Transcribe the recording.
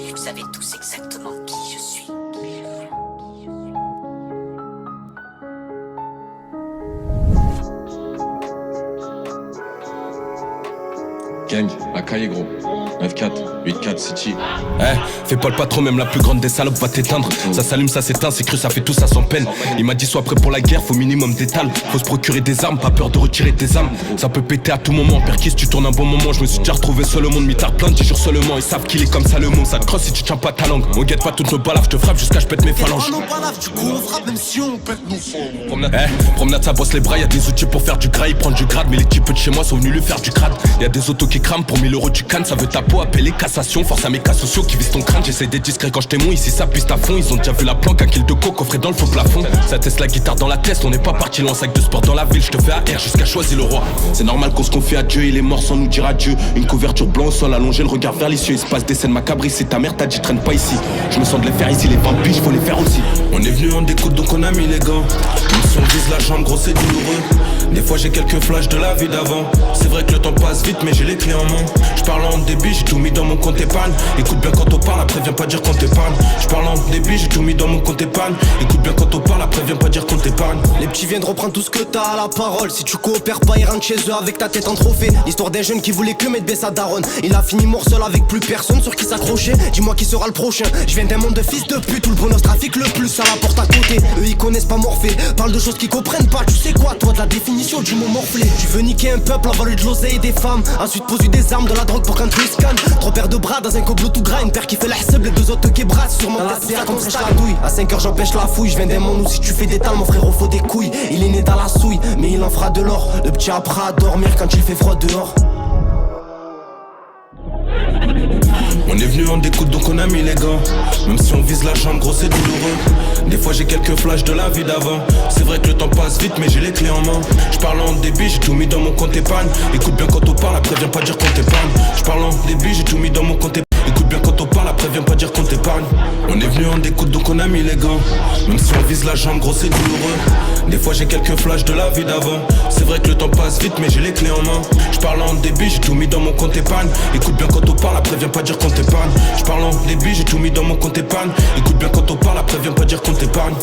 Vous savez tous exactement qui je suis. Gang, à Caille gros. 9-4, 8-4, City. Fais pas le patron, même la plus grande des salopes va t'éteindre. Ça s'allume, ça s'éteint, c'est cru, ça fait tout ça sans peine. Il m'a dit sois prêt pour la guerre, faut minimum d'étal. Faut se procurer des armes, pas peur de retirer tes armes. Ça peut péter à tout moment, perquis si tu tournes un bon moment. Je me suis déjà retrouvé seul au monde, mitard plein de t-jures seulement. Ils savent qu'il est comme ça le monde, ça te crosse si tu tiens pas ta langue. On guette pas toutes nos balaves, je te frappe jusqu'à je pète mes phalanges. Promenade ça bosse les bras, y'a des outils pour faire du gras. Ils prennent du grade, mais les types de chez moi sont venus lui faire du crade. Y'a des autos qui crament, pour 1000 euros tu cannes. Ça veut ta peau, appeler cassation. Force à mes cas sociaux qui visent ton crâne. J'essaie d'être discret quand je témoigne, ici ça piste à fond. Ils ont déjà vu la planque, un kill de coke offré dans le faux plafond. Ça teste la guitare dans la tête, on n'est pas parti loin. Sac de sport dans la ville, je te fais AR jusqu'à choisir le roi. C'est normal qu'on se confie à Dieu, il est mort sans nous dire adieu. Une couverture blanc au sol, allongé, le regard vers les cieux. Il se passe des scènes macabres ici, ta mère t'a dit traîne pas ici. Je me sens de les faire ici, les vampires, faut les faire aussi. On est venu en découte donc on a mis les gants. Même si on vise la jambe, gros c'est douloureux. Des fois j'ai quelques flashs de la vie d'avant. C'est vrai que le temps passe vite mais j'ai les clés en main. Je parle en débit, j'ai tout mis dans mon compte épargne. Écoute bien quand on parle, après viens pas dire qu'on t'épargne. Je parle en débit, j'ai tout mis dans mon compte épargne. Écoute bien quand on parle, après viens pas dire qu'on t'épargne. Les petits viennent reprendre tout ce que t'as à la parole. Si tu coopères pas, ils rentrent chez eux avec ta tête en trophée. L'histoire d'un jeune qui voulait que mettre sa daronne. Il a fini mort seul avec plus personne sur qui s'accrocher. Dis-moi qui sera le prochain. Je viens d'un monde de fils de pute où le bonheur trafique le plus à la porte à côté. Eux ils connaissent pas Morphée. Parle de choses qu'ils comprennent pas. Tu sais quoi toi de la définition du mot morflé. Tu veux niquer un peuple, avaler de l'oseille et des femmes. Ensuite poser des armes de la drogue pour qu'un truc scanne. Trois paires de bras dans un complot tout gras. Une paire qui fait la sub, les deux autres qui brassent. Sûrement la CA comme fraîche la douille. À 5h j'empêche la fouille. Je viens d'un monde où si tu fais des tales mon frérot faut des couilles. Il est né dans la souille mais il en fera de l'or. Le petit apprend à dormir quand il fait froid dehors. On est venu en découte donc on a mis les gants. Même si on vise la jambe, gros c'est douloureux. Des fois j'ai quelques flashs de la vie d'avant. C'est vrai que le temps passe vite mais j'ai les clés en main. Je parle en débit, j'ai tout mis dans mon compte épargne. Écoute bien quand on parle, après viens pas dire qu'on t'épargne. Je parle en débit, j'ai tout mis dans mon compte épargne. Écoute bien quand on parle, après viens pas dire qu'on t'épargne. On est venu en découte donc on a mis les gants. Même si on vise la jambe, gros c'est douloureux. Des fois j'ai quelques flashs de la vie d'avant. C'est vrai que le temps passe vite mais j'ai les clés en main. Je parle en débit, j'ai tout mis dans mon compte épargne. Écoute bien quand on parle, après viens pas dire qu'on t'épargne. Je parle en débit, j'ai tout mis dans mon compte épargne. Écoute bien quand on parle, après viens pas dire qu'on t'épargne.